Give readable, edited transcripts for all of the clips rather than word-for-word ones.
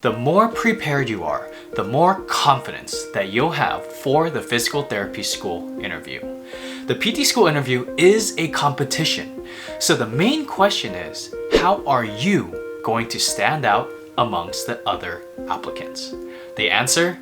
The more prepared you are, the more confidence that you'll have for the physical therapy school interview. The PT school interview is a competition, so the main question is, how are you going to stand out amongst the other applicants? The answer?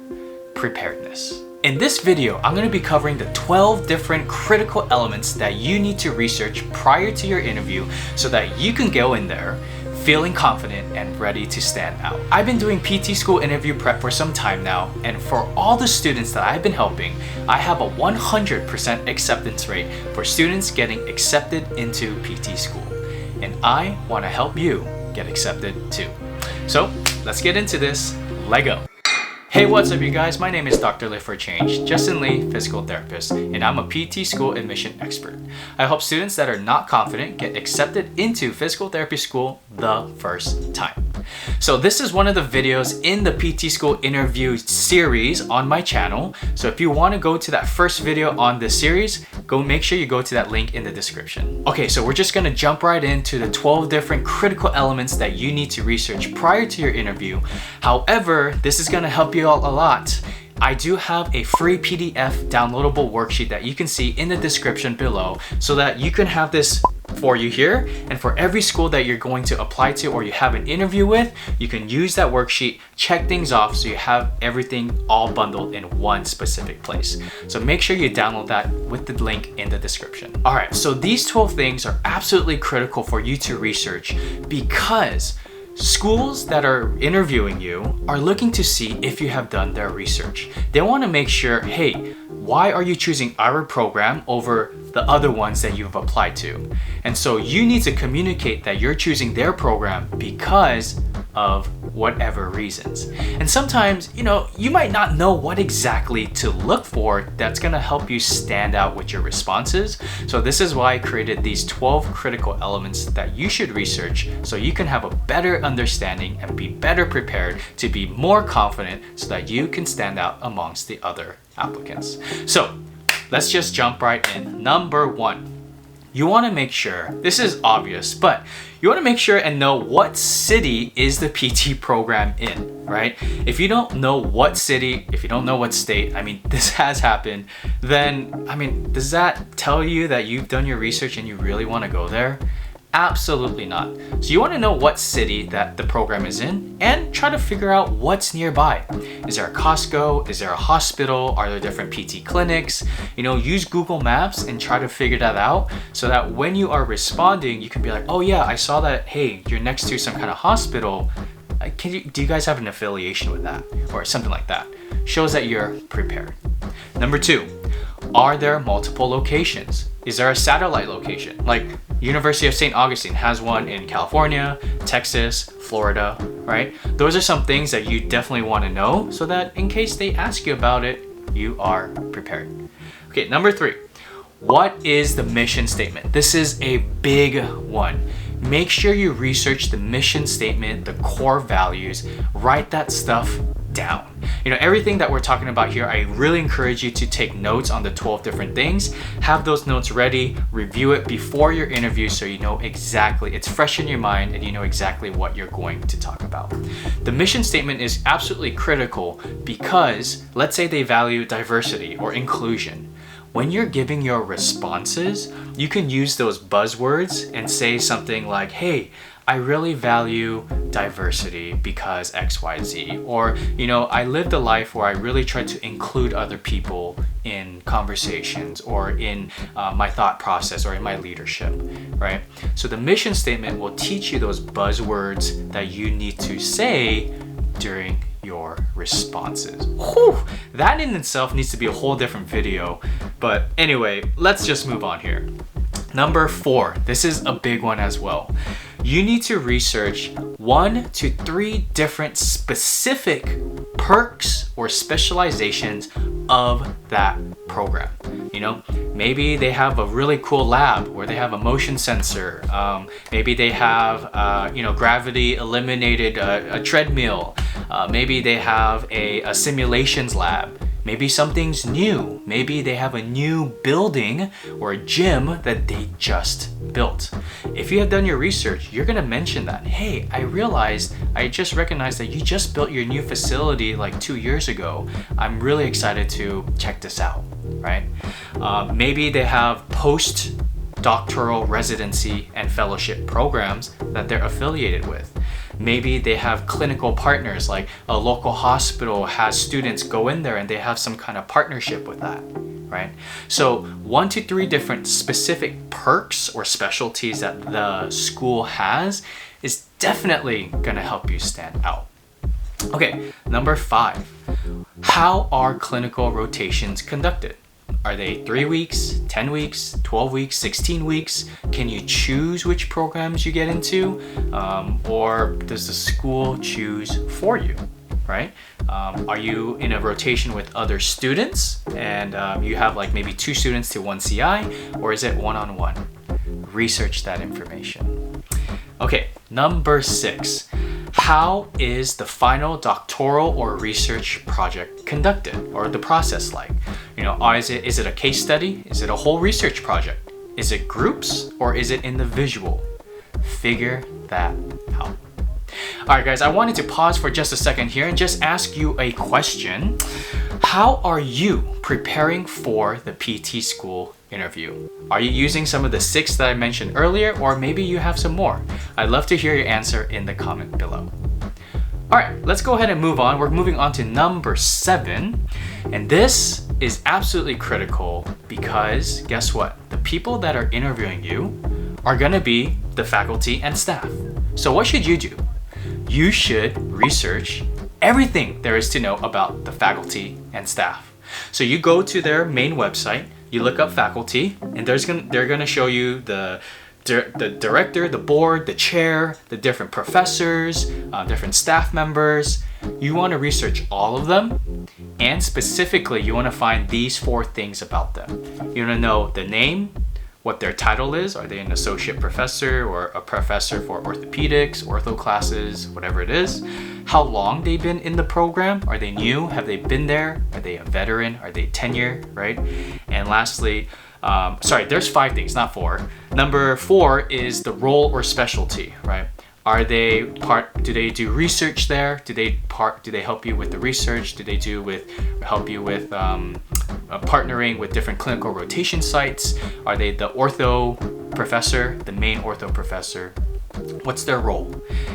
Preparedness. In this video, I'm going to be covering the 12 different critical elements that you need to research prior to your interview so that you can go in there feeling confident and ready to stand out. I've been doing PT school interview prep for some time now, and for all the students that I've been helping, I have a 100% acceptance rate for students getting accepted into PT school. And I want to help you get accepted too. So let's get into this. Lego. Hey, what's up you guys? My name is Dr. Live for Change, Justin Lee, physical therapist, and I'm a PT school admission expert. I help students that are not confident get accepted into physical therapy school the first time. So this is one of the videos in the PT school interview series on my channel. So if you want to go to that first video on this series, make sure you go to that link in the description. Okay, so we're just going to jump right into the 12 different critical elements that you need to research prior to your interview. However, this is going to help you out a lot. I do have a free PDF downloadable worksheet that you can see in the description below so that you can have this for you here, and for every school that you're going to apply to or you have an interview with, you can use that worksheet, check things off so you have everything all bundled in one specific place. So make sure you download that with the link in the description. All right, so these 12 things are absolutely critical for you to research because schools that are interviewing you are looking to see if you have done their research. They want to make sure, hey, why are you choosing our program over the other ones that you've applied to? And so you need to communicate that you're choosing their program because of whatever reasons. And sometimes, you might not know what exactly to look for that's gonna help you stand out with your responses. So this is why I created these 12 critical elements that you should research so you can have a better understanding and be better prepared to be more confident so that you can stand out amongst the other applicants. So let's just jump right in. Number one, you want to make sure, this is obvious, but you want to make sure and know what city is the PT program in, right? If you don't know what city, if you don't know what state, this has happened, then, does that tell you that you've done your research and you really want to go there? Absolutely not. So you want to know what city that the program is in and try to figure out what's nearby. Is there a Costco? Is there a hospital? Are there different PT clinics? Use Google Maps and try to figure that out so that when you are responding, you can be like, oh yeah, I saw that, hey, you're next to some kind of hospital. Do you guys have an affiliation with that? Or something like that. Shows that you're prepared. Number two, are there multiple locations? Is there a satellite location? Like University of St. Augustine has one in California, Texas, Florida, right? Those are some things that you definitely want to know so that in case they ask you about it, you are prepared. Okay, number three, what is the mission statement? This is a big one. Make sure you research the mission statement, the core values, write that stuff down. Everything that we're talking about here, I really encourage you to take notes on the 12 different things. Have those notes ready, review it before your interview so you know exactly, it's fresh in your mind and you know exactly what you're going to talk about. The mission statement is absolutely critical because let's say they value diversity or inclusion. When you're giving your responses, you can use those buzzwords and say something like, hey, I really value diversity because XYZ, or I lived a life where I really tried to include other people in conversations or in my thought process or in my leadership, right? So the mission statement will teach you those buzzwords that you need to say during your responses. Whew, that in itself needs to be a whole different video, but anyway, let's just move on here. Number four, this is a big one as well. You need to research 1 to 3 different specific perks or specializations of that program. Maybe they have a really cool lab where they have a motion sensor. Maybe they have, gravity eliminated a treadmill. Maybe they have a simulations lab. Maybe something's new. Maybe they have a new building or a gym that they just built. If you have done your research, you're gonna mention that. Hey, I just recognized that you just built your new facility like 2 years ago. I'm really excited to check this out, right? Maybe they have post-doctoral residency and fellowship programs that they're affiliated with. Maybe they have clinical partners, like a local hospital has students go in there and they have some kind of partnership with that, right? So 1 to 3 different specific perks or specialties that the school has is definitely gonna help you stand out. Okay, number 5, how are clinical rotations conducted? Are they 3 weeks, 10 weeks, 12 weeks, 16 weeks? Can you choose which programs you get into? Or does the school choose for you, right? Are you in a rotation with other students and you have like maybe 2 students to 1 CI, or is it one-on-one? Research that information. Okay, number 6. How is the final doctoral or research project conducted, or the process like? Is it a case study? Is it a whole research project? Is it groups, or is it individual? Figure that out. All right, guys, I wanted to pause for just a second here and just ask you a question. How are you preparing for the PT school interview? Are you using some of the 6 that I mentioned earlier, or maybe you have some more? I'd love to hear your answer in the comment below. All right, let's go ahead and move on. We're moving on to number 7. And this is absolutely critical because guess what? The people that are interviewing you are gonna be the faculty and staff. So what should you do? You should research everything there is to know about the faculty and staff. So you go to their main website, you look up faculty, and they're gonna show you the director, the board, the chair, the different professors, different staff members. You want to research all of them, and specifically you want to find these 4 things about them. You want to know the name, what their title is. Are they an associate professor or a professor for orthopedics, ortho classes, whatever it is? How long they've been in the program? Are they new? Have they been there? Are they a veteran? Are they tenure, right? And lastly, there's 5 things, not 4. Number 4 is the role or specialty, right? Do they do research there? Do they help you with the research? Do they help you with partnering with different clinical rotation sites? Are they the ortho professor, the main ortho professor? What's their role?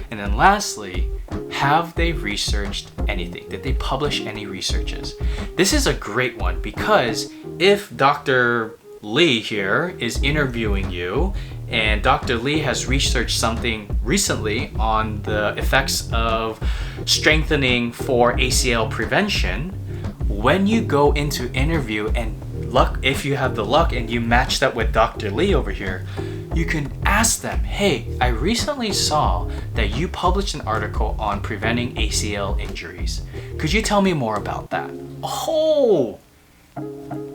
And then lastly, have they researched anything? Did they publish any researches? This is a great one because if Dr. Lee here is interviewing you and Dr. Lee has researched something recently on the effects of strengthening for ACL prevention, when you go into interview and if you have the luck and you match that with Dr. Lee over here, you can ask them, hey, I recently saw that you published an article on preventing ACL injuries. Could you tell me more about that? Oh,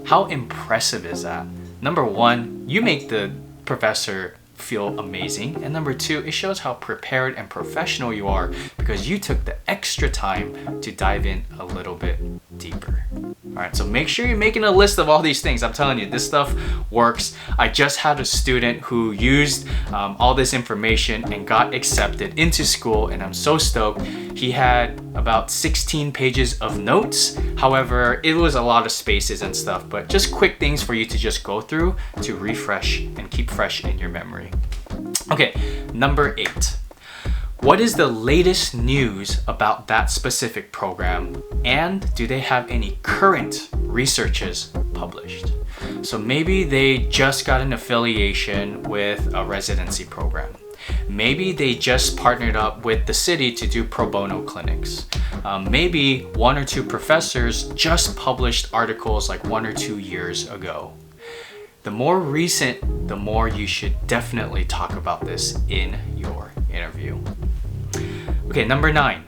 how impressive is that? Number 1, you make the professor feel amazing, and number 2, it shows how prepared and professional you are because you took the extra time to dive in a little bit deeper. All right, so make sure you're making a list of all these things. I'm telling you, this stuff works. I just had a student who used all this information and got accepted into school, and I'm so stoked. He had about 16 pages of notes. However, it was a lot of spaces and stuff, but just quick things for you to just go through to refresh and keep fresh in your memory. Okay, number 8. What is the latest news about that specific program, and do they have any current researches published? So maybe they just got an affiliation with a residency program. Maybe they just partnered up with the city to do pro bono clinics. Maybe 1 or 2 professors just published articles like 1 or 2 years ago. The more recent, the more you should definitely talk about this in your interview. Okay, number 9.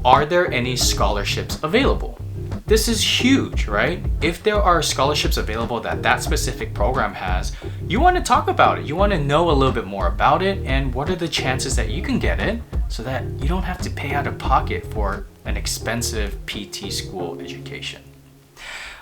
Are there any scholarships available? This is huge, right? If there are scholarships available that specific program has, you want to talk about it. You want to know a little bit more about it and what are the chances that you can get it so that you don't have to pay out of pocket for an expensive PT school education.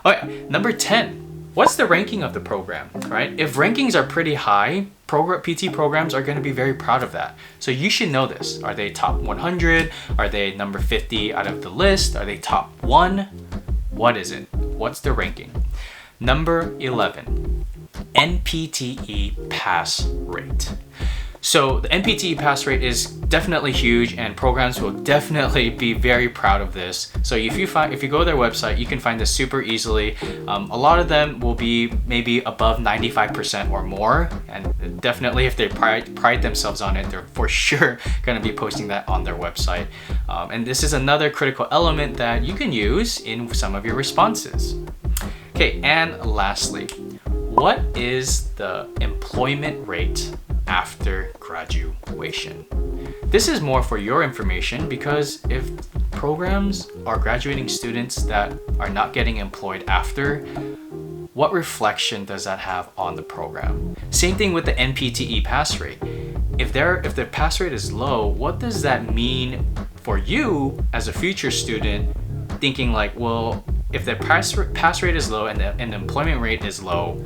Okay, number 10. What's the ranking of the program, right? If rankings are pretty high, PT programs are going to be very proud of that. So you should know this. Are they top 100? Are they number 50 out of the list? Are they top 1? What is it? What's the ranking? Number 11, NPTE pass rate. So the NPTE pass rate is definitely huge, and programs will definitely be very proud of this. So if you go to their website, you can find this super easily. A lot of them will be maybe above 95% or more, and definitely if they pride themselves on it, they're for sure going to be posting that on their website. And this is another critical element that you can use in some of your responses. Okay, and lastly, what is the employment rate after graduation? This is more for your information, because if programs are graduating students that are not getting employed after, what reflection does that have on the program? Same thing with the NPTE pass rate. If the pass rate is low, what does that mean for you as a future student, thinking like, well, if the pass rate is low and the employment rate is low,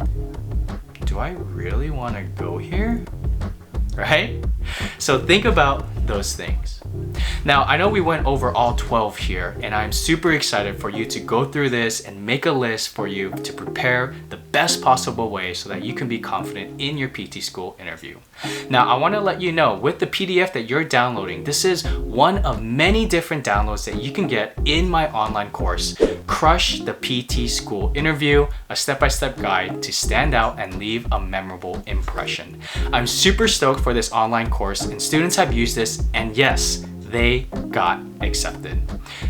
do I really want to go here? Right? So think about those things. Now, I know we went over all 12 here, and I'm super excited for you to go through this and make a list for you to prepare the best possible way so that you can be confident in your PT school interview. Now, I want to let you know, with the PDF that you're downloading, this is one of many different downloads that you can get in my online course, Crush the PT School Interview, a step-by-step guide to stand out and leave a memorable impression. I'm super stoked for this online course, and students have used this, and yes, they got accepted.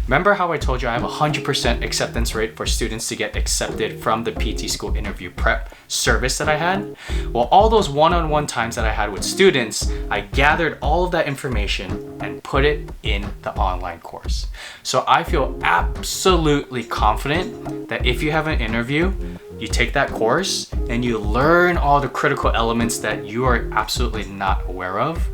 Remember how I told you I have a 100% acceptance rate for students to get accepted from the PT school interview prep service that I had? Well, all those one-on-one times that I had with students, I gathered all of that information and put it in the online course. So I feel absolutely confident that if you have an interview, you take that course and you learn all the critical elements that you are absolutely not aware of,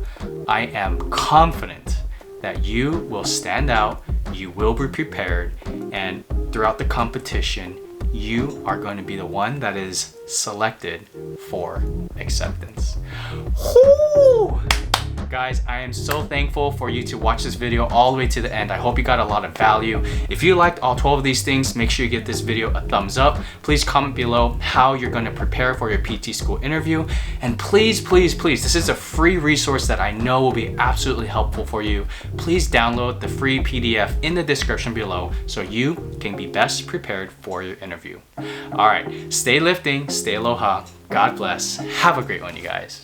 I am confident that you will stand out, you will be prepared, and throughout the competition, you are going to be the one that is selected for acceptance. Woo! Guys, I am so thankful for you to watch this video all the way to the end. I hope you got a lot of value. If you liked all 12 of these things, make sure you give this video a thumbs up. Please comment below how you're going to prepare for your PT school interview. And please, please, please, this is a free resource that I know will be absolutely helpful for you. Please download the free PDF in the description below so you can be best prepared for your interview. All right, stay lifting, stay aloha. God bless. Have a great one, you guys.